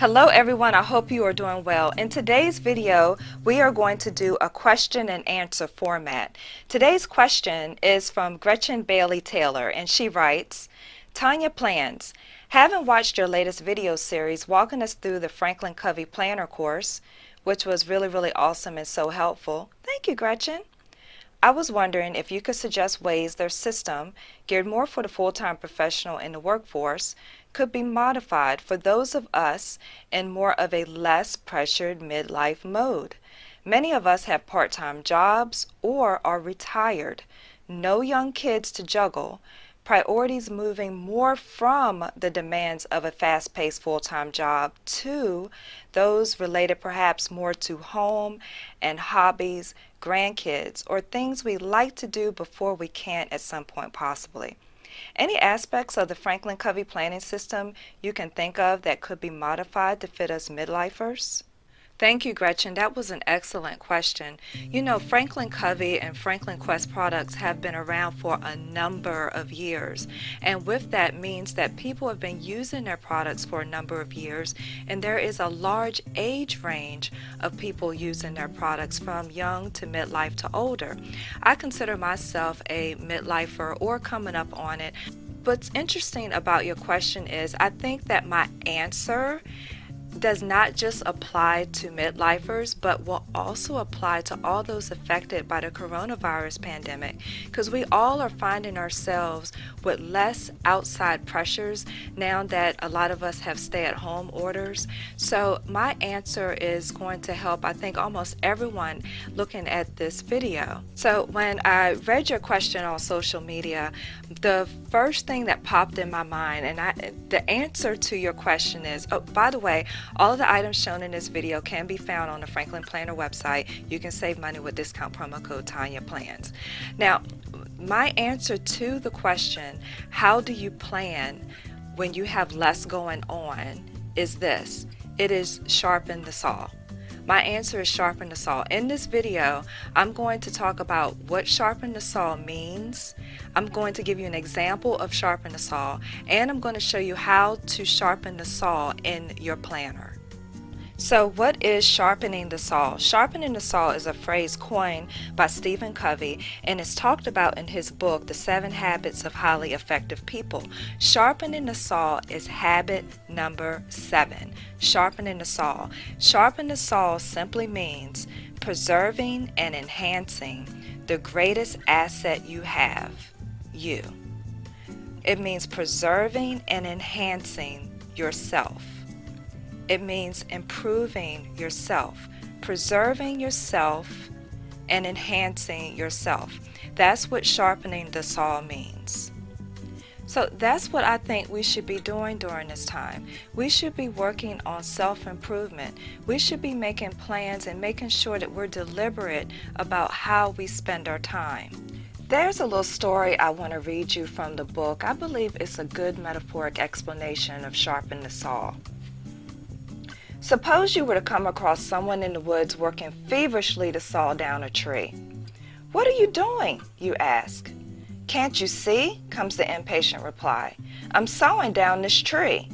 Hello everyone, I hope you are doing well. In today's video, we are going to do a question and answer format. Today's question is from Gretchen Bailey Taylor, and she writes, Tonya plans. Haven't watched your latest video series walking us through the Franklin Covey Planner course, which was really awesome and so helpful. Thank you, Gretchen. I was wondering if you could suggest ways their system, geared more for the full-time professional in the workforce, could be modified for those of us in more of a less pressured midlife mode. Many of us have part-time jobs or are retired, no young kids to juggle, priorities moving more from the demands of a fast-paced full-time job to those related perhaps more to home and hobbies, grandkids, or things we like to do before we can't at some point possibly. Any aspects of the Franklin Covey planning system you can think of that could be modified to fit us midlifers? Thank you, Gretchen. That was an excellent question. You know, Franklin Covey and Franklin Quest products have been around for a number of years. And with that means that people have been using their products for a number of years. And there is a large age range of people using their products from young to midlife to older. I consider myself a midlifer or coming up on it. What's interesting about your question is I think that my answer does not just apply to midlifers, but will also apply to all those affected by the coronavirus pandemic, because we all are finding ourselves with less outside pressures now that a lot of us have stay-at-home orders. So my answer is going to help, I think, almost everyone looking at this video. So when I read your question on social media, the first thing that popped in my mind, and the answer to your question is, oh, by the way, all of the items shown in this video can be found on the Franklin Planner website. You can save money with discount promo code Tonya Plans. Now, my answer to the question, how do you plan when you have less going on, is this. It is sharpen the saw. My answer is sharpen the saw. In this video, I'm going to talk about what sharpen the saw means. I'm going to give you an example of sharpen the saw, and I'm going to show you how to sharpen the saw in your planner. So what is sharpening the saw? Sharpening the saw is a phrase coined by Stephen Covey and is talked about in his book, The 7 Habits of Highly Effective People. Sharpening the saw is habit number 7. Sharpening the saw. Sharpen the saw simply means preserving and enhancing the greatest asset you have, you. It means preserving and enhancing yourself. It means improving yourself, preserving yourself, and enhancing yourself. That's what sharpening the saw means. So that's what I think we should be doing during this time. We should be working on self-improvement. We should be making plans and making sure that we're deliberate about how we spend our time. There's a little story I want to read you from the book. I believe it's a good metaphoric explanation of sharpen the saw. Suppose you were to come across someone in the woods working feverishly to saw down a tree. What are you doing? You ask. Can't you see? Comes the impatient reply. I'm sawing down this tree.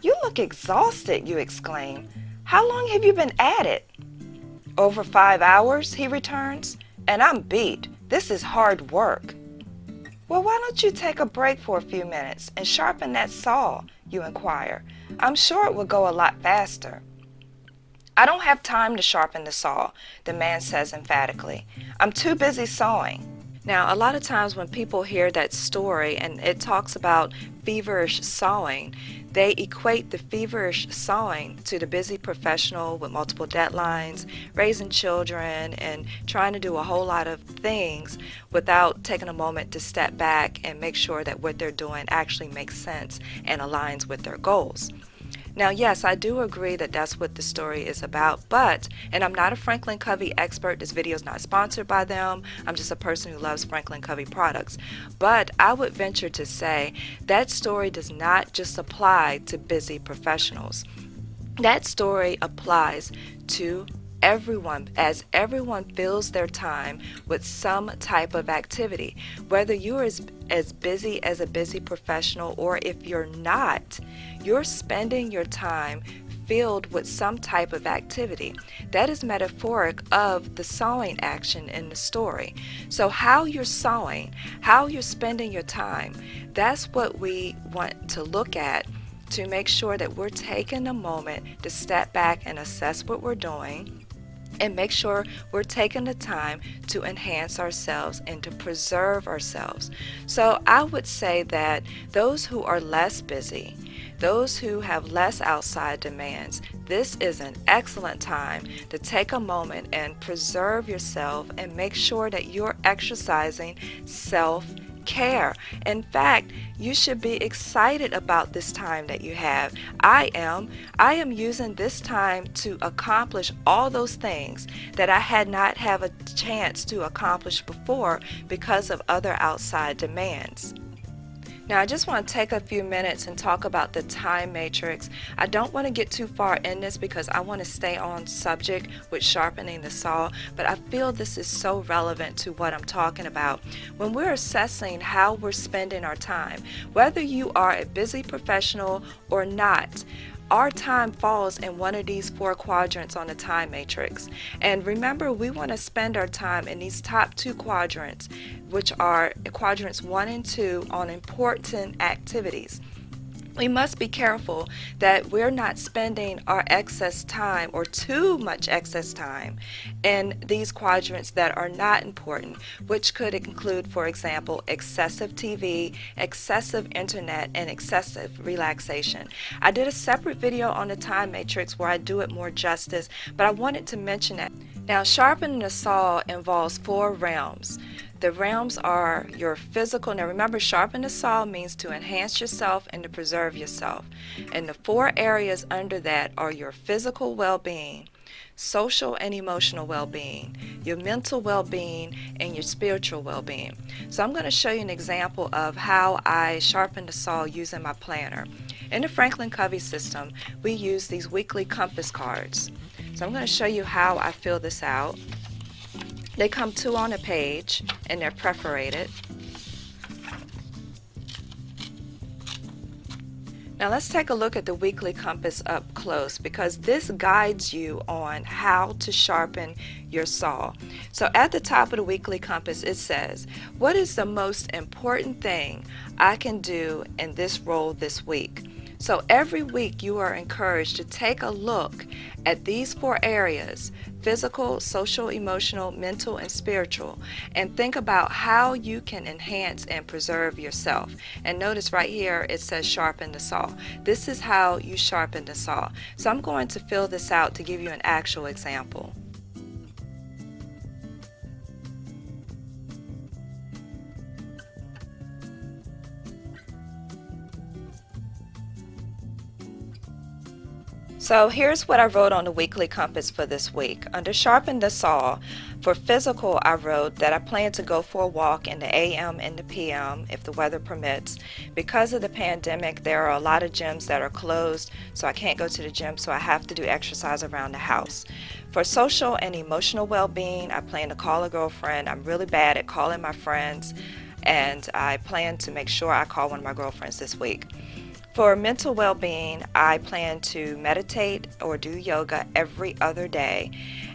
You look exhausted, you exclaim. How long have you been at it? Over 5 hours, he returns, and I'm beat. This is hard work. Well, why don't you take a break for a few minutes and sharpen that saw, you inquire. I'm sure it will go a lot faster. I don't have time to sharpen the saw, the man says emphatically. I'm too busy sawing. Now, a lot of times when people hear that story and it talks about feverish sawing, they equate the feverish sawing to the busy professional with multiple deadlines, raising children, and trying to do a whole lot of things without taking a moment to step back and make sure that what they're doing actually makes sense and aligns with their goals. Now, yes, I do agree that that's what the story is about, but, and I'm not a Franklin Covey expert, this video is not sponsored by them, I'm just a person who loves Franklin Covey products, but I would venture to say that story does not just apply to busy professionals. That story applies to everyone, as everyone fills their time with some type of activity. Whether you're as busy as a busy professional or if you're not, you're spending your time filled with some type of activity. That is metaphoric of the sawing action in the story. So how you're sawing, how you're spending your time, that's what we want to look at to make sure that we're taking a moment to step back and assess what we're doing, and make sure we're taking the time to enhance ourselves and to preserve ourselves. So I would say that those who are less busy, those who have less outside demands, this is an excellent time to take a moment and preserve yourself and make sure that you're exercising self-care. In fact, you should be excited about this time that you have. I am using this time to accomplish all those things that I had not have a chance to accomplish before because of other outside demands. Now I just want to take a few minutes and talk about the time matrix. I don't want to get too far in this because I want to stay on subject with sharpening the saw, but I feel this is so relevant to what I'm talking about. When we're assessing how we're spending our time, whether you are a busy professional or not, our time falls in one of these 4 quadrants on the time matrix. And remember, we want to spend our time in these top 2 quadrants, which are quadrants 1 and 2, on important activities. We must be careful that we're not spending our excess time or too much excess time in these quadrants that are not important, which could include, for example, excessive TV, excessive internet, and excessive relaxation. I did a separate video on the time matrix where I do it more justice, but I wanted to mention it. Now, sharpening the saw involves 4 realms. The realms are your physical. Now remember, sharpen the saw means to enhance yourself and to preserve yourself. And the 4 areas under that are your physical well-being, social and emotional well-being, your mental well-being, and your spiritual well-being. So I'm going to show you an example of how I sharpen the saw using my planner. In the Franklin Covey system, we use these weekly compass cards. So I'm going to show you how I fill this out. They come 2 on a page and they're perforated. Now let's take a look at the weekly compass up close, because this guides you on how to sharpen your saw. So at the top of the weekly compass it says, what is the most important thing I can do in this role this week? So every week you are encouraged to take a look at these 4 areas: physical, social, emotional, mental, and spiritual, and think about how you can enhance and preserve yourself. And notice right here it says sharpen the saw. This is how you sharpen the saw. So I'm going to fill this out to give you an actual example. So here's what I wrote on the weekly compass for this week. Under sharpen the saw, for physical, I wrote that I plan to go for a walk in the AM and the PM if the weather permits. Because of the pandemic, there are a lot of gyms that are closed, so I can't go to the gym, so I have to do exercise around the house. For social and emotional well-being, I plan to call a girlfriend. I'm really bad at calling my friends, and I plan to make sure I call one of my girlfriends this week. For mental well-being, I plan to meditate or do yoga every other day.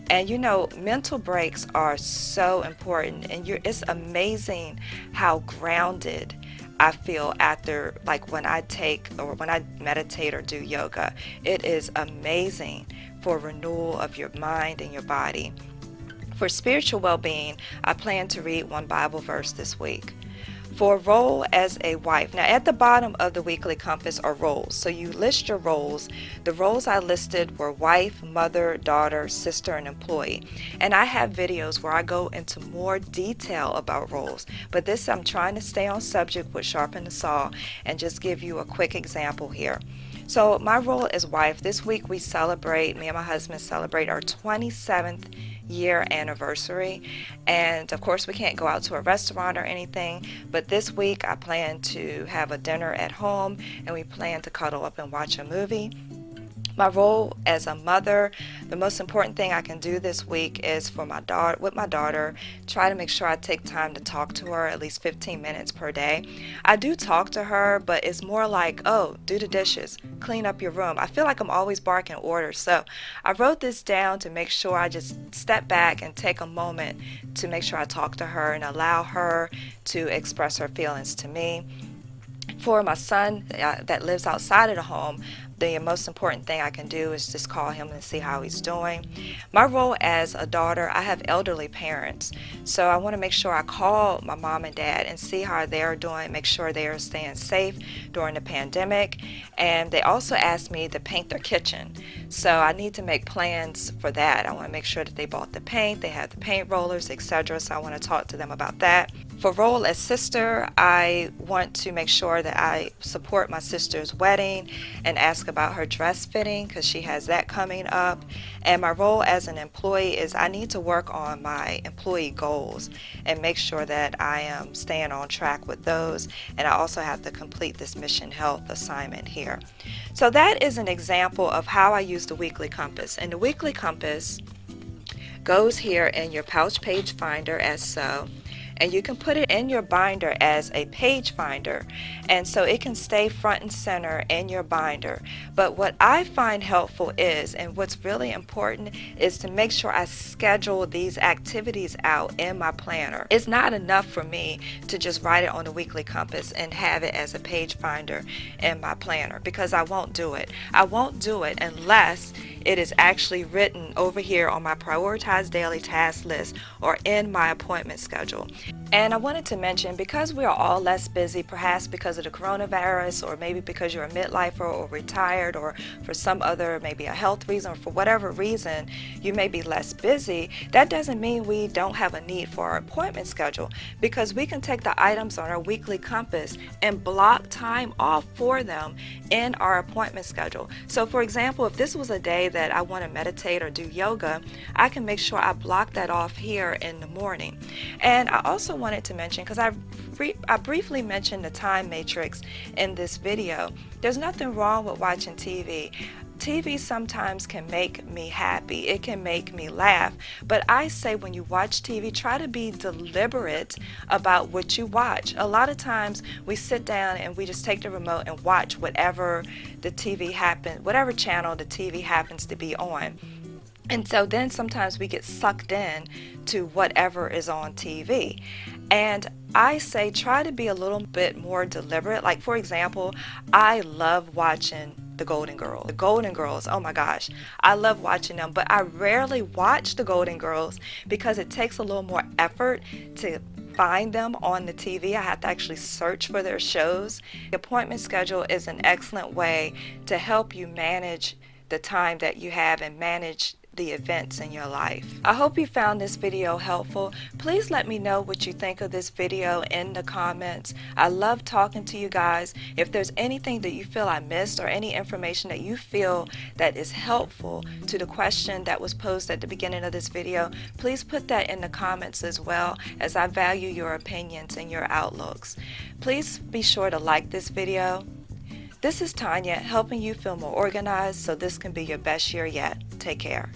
And you know, mental breaks are so important, and it's amazing how grounded I feel after, like when I meditate or do yoga. It is amazing for renewal of your mind and your body. For spiritual well-being, I plan to read 1 Bible verse this week. For a role as a wife. Now at the bottom of the weekly compass are roles. So you list your roles. The roles I listed were wife, mother, daughter, sister, and employee. And I have videos where I go into more detail about roles. But this, I'm trying to stay on subject with Sharpen the Saw and just give you a quick example here. So my role as wife, this week me and my husband celebrate our 27th year anniversary, and of course we can't go out to a restaurant or anything, but this week I plan to have a dinner at home and we plan to cuddle up and watch a movie. My role as a mother, The most important thing I can do this week is for my daughter, with my daughter, try to make sure I take time to talk to her at least 15 minutes per day. I do talk to her, but it's more like, oh, do the dishes, clean up your room. I feel like I'm always barking orders. So I wrote this down to make sure I just step back and take a moment to make sure I talk to her and allow her to express her feelings to me. For my son that lives outside of the home, the most important thing I can do is just call him and see how he's doing. My role as a daughter, I have elderly parents, so I want to make sure I call my mom and dad and see how they're doing, make sure they are staying safe during the pandemic. And they also asked me to paint their kitchen, so I need to make plans for that. I want to make sure that they bought the paint, they have the paint rollers, etc. So I want to talk to them about that. For role as sister, I want to make sure that I support my sister's wedding and ask about her dress fitting because she has that coming up. And my role as an employee is I need to work on my employee goals and make sure that I am staying on track with those. And I also have to complete this mission health assignment here. So that is an example of how I use the weekly compass. And the weekly compass goes here in your pouch page finder as so. And you can put it in your binder as a page finder, and so it can stay front and center in your binder. But what I find helpful is, and what's really important, is to make sure I schedule these activities out in my planner. It's not enough for me to just write it on the weekly compass and have it as a page finder in my planner, because I won't do it. I won't do it unless it is actually written over here on my prioritized daily task list or in my appointment schedule. And I wanted to mention, because we are all less busy, perhaps because of the coronavirus, or maybe because you're a midlifer or retired, or for some other, maybe a health reason, or for whatever reason you may be less busy, that doesn't mean we don't have a need for our appointment schedule, because we can take the items on our weekly compass and block time off for them in our appointment schedule. So for example, if this was a day that I want to meditate or do yoga, I can make sure I block that off here in the morning. And I also wanted to mention, because I briefly mentioned the time matrix in this video, there's nothing wrong with watching TV. TV sometimes can make me happy, it can make me laugh, but I say when you watch TV, try to be deliberate about what you watch. A lot of times we sit down and we just take the remote and watch whatever the TV happens, whatever channel the TV happens to be on. And so then sometimes we get sucked in to whatever is on TV. And I say try to be a little bit more deliberate. Like for example, I love watching the Golden Girls. The Golden Girls, oh my gosh, I love watching them, but I rarely watch the Golden Girls because it takes a little more effort to find them on the TV. I have to actually search for their shows. The appointment schedule is an excellent way to help you manage the time that you have and manage the events in your life. I hope you found this video helpful. Please let me know what you think of this video in the comments. I love talking to you guys. If there's anything that you feel I missed or any information that you feel that is helpful to the question that was posed at the beginning of this video, please put that in the comments as well, as I value your opinions and your outlooks. Please be sure to like this video. This is Tonya, helping you feel more organized so this can be your best year yet. Take care.